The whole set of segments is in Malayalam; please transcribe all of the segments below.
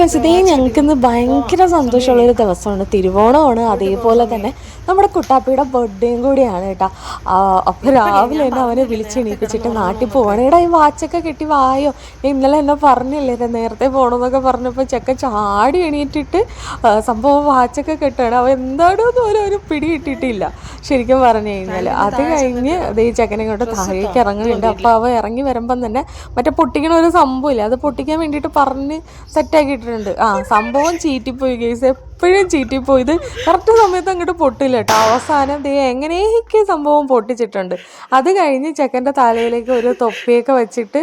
ഫ്രണ്ട്സ്, ഇതേ ഞങ്ങൾക്കിന്ന് ഭയങ്കര സന്തോഷമുള്ളൊരു ദിവസമാണ്. തിരുവോണമാണ്, അതേപോലെ തന്നെ നമ്മുടെ കുട്ടാപ്പിയുടെ ബർത്ത്ഡേയും കൂടിയാണ് കേട്ടോ. അപ്പോൾ രാവിലെ തന്നെ അവനെ വിളിച്ചെണീപ്പിച്ചിട്ട് നാട്ടിൽ പോവാണ്. ഈ വാച്ചൊക്കെ കെട്ടി വായോ, ഇന്നലെ എന്നെ പറഞ്ഞില്ലേ നേരത്തെ പോകണമെന്നൊക്കെ പറഞ്ഞപ്പോൾ ചെക്കൻ ചാടി എണീറ്റിട്ട് സംഭവം വാച്ചൊക്കെ കെട്ടുകയാണ്. അവൻ എന്താണോ ഒരു പിടി കിട്ടിയിട്ടില്ല ശരിക്കും പറഞ്ഞു കഴിഞ്ഞാൽ. അത് കഴിഞ്ഞ് അതേ ചെക്കനെ കൊണ്ട് താഴേക്ക് ഇറങ്ങുന്നുണ്ട്. അപ്പോൾ അവ ഇറങ്ങി വരുമ്പം തന്നെ മറ്റേ പൊട്ടിക്കണ ഒരു സംഭവമില്ല, അത് പൊട്ടിക്കാൻ വേണ്ടിയിട്ട് പറഞ്ഞ് സെറ്റാക്കിയിട്ടുണ്ട്. സംഭവം ചീറ്റിപ്പോയി കേസ്, എപ്പോഴും ചീറ്റിപ്പോയി. ഇത് കറക്റ്റ് സമയത്ത് അങ്ങോട്ട് പൊട്ടില്ല കേട്ടോ. അവസാനം എങ്ങനെയൊക്കെ സംഭവം പൊട്ടിച്ചിട്ടുണ്ട്. അത് കഴിഞ്ഞ് ചെക്കൻ്റെ തലയിലേക്ക് ഒരു തൊപ്പിയൊക്കെ വെച്ചിട്ട്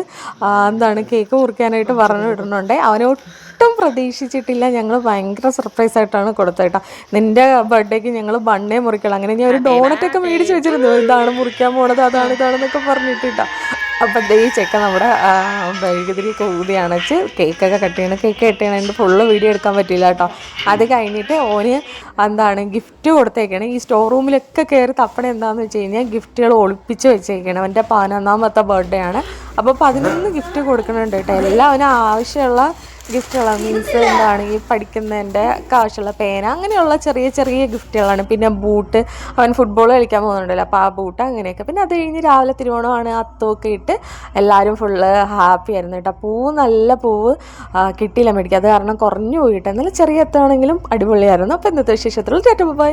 കേക്ക് മുറിക്കാനായിട്ട് പറഞ്ഞു വിടുന്നുണ്ട്. അവനൊട്ടും പ്രതീക്ഷിച്ചിട്ടില്ല. ഞങ്ങൾ ഭയങ്കര സർപ്രൈസ് ആയിട്ടാണ് കൊടുത്തത് കേട്ടോ. നിൻ്റെ ബർത്ത്ഡേക്ക് ഞങ്ങൾ ബണ്ണേ മുറിക്കണം, അങ്ങനെ ഞാൻ ഒരു ഡോണറ്റൊക്കെ മേടിച്ച് വെച്ചിരുന്നു. ഇതാണ് മുറിക്കാൻ പോണത്, ഇതാണെന്നൊക്കെ പറഞ്ഞിട്ടിട്ടാ. അപ്പം ഈ ചെക്കൻ നമ്മുടെ മെഴുകുതിരിയൊക്കെ ഊതിയാണ് വെച്ച് കേക്കൊക്കെ കട്ട് ചെയ്യണതിൻ്റെ ഫുള്ള് വീഡിയോ എടുക്കാൻ പറ്റില്ല കേട്ടോ. അത് കഴിഞ്ഞിട്ട് ഓന് ഗിഫ്റ്റ് കൊടുത്തേക്കാണ്. ഈ സ്റ്റോർ റൂമിലൊക്കെ കയറി തപ്പണ എന്താണെന്ന് വെച്ച് കഴിഞ്ഞാൽ ഗിഫ്റ്റുകൾ ഒളിപ്പിച്ച് വെച്ചേക്കണം. അവൻ്റെ 11ാമത്തെ ബർത്ത്ഡേ ആണ്. അപ്പോൾ 11 ഗിഫ്റ്റ് കൊടുക്കുന്നുണ്ട് കേട്ടോ. എല്ലാം അവന് ആവശ്യമുള്ള ഗിഫ്റ്റുകളാണ്. മീൻസ് ഈ പഠിക്കുന്നതിൻ്റെ ഒക്കെ ആവശ്യമുള്ള പേന, അങ്ങനെയുള്ള ചെറിയ ചെറിയ ഗിഫ്റ്റുകളാണ്. പിന്നെ ബൂട്ട്, അവൻ ഫുട്ബോൾ കളിക്കാൻ പോകുന്നുണ്ടല്ലോ, അപ്പോൾ ആ ബൂട്ട് അങ്ങനെയൊക്കെ. പിന്നെ അത് കഴിഞ്ഞ് രാവിലെ തിരുവോണമാണ്, അത്തമൊക്കെ ഇട്ട് എല്ലാവരും ഫുള്ള് ഹാപ്പി ആയിരുന്നു കേട്ടോ. നല്ല പൂവ് കിട്ടിയില്ല മേടിക്കുക, അത് കാരണം കുറഞ്ഞു പോയിട്ട്. എന്നാലും ചെറിയ അത്തമാണെങ്കിലും അടിപൊളിയായിരുന്നു. അപ്പോൾ ഇന്നത്തെ വിശേഷത്തിൽ ടാറ്റ ബൈ.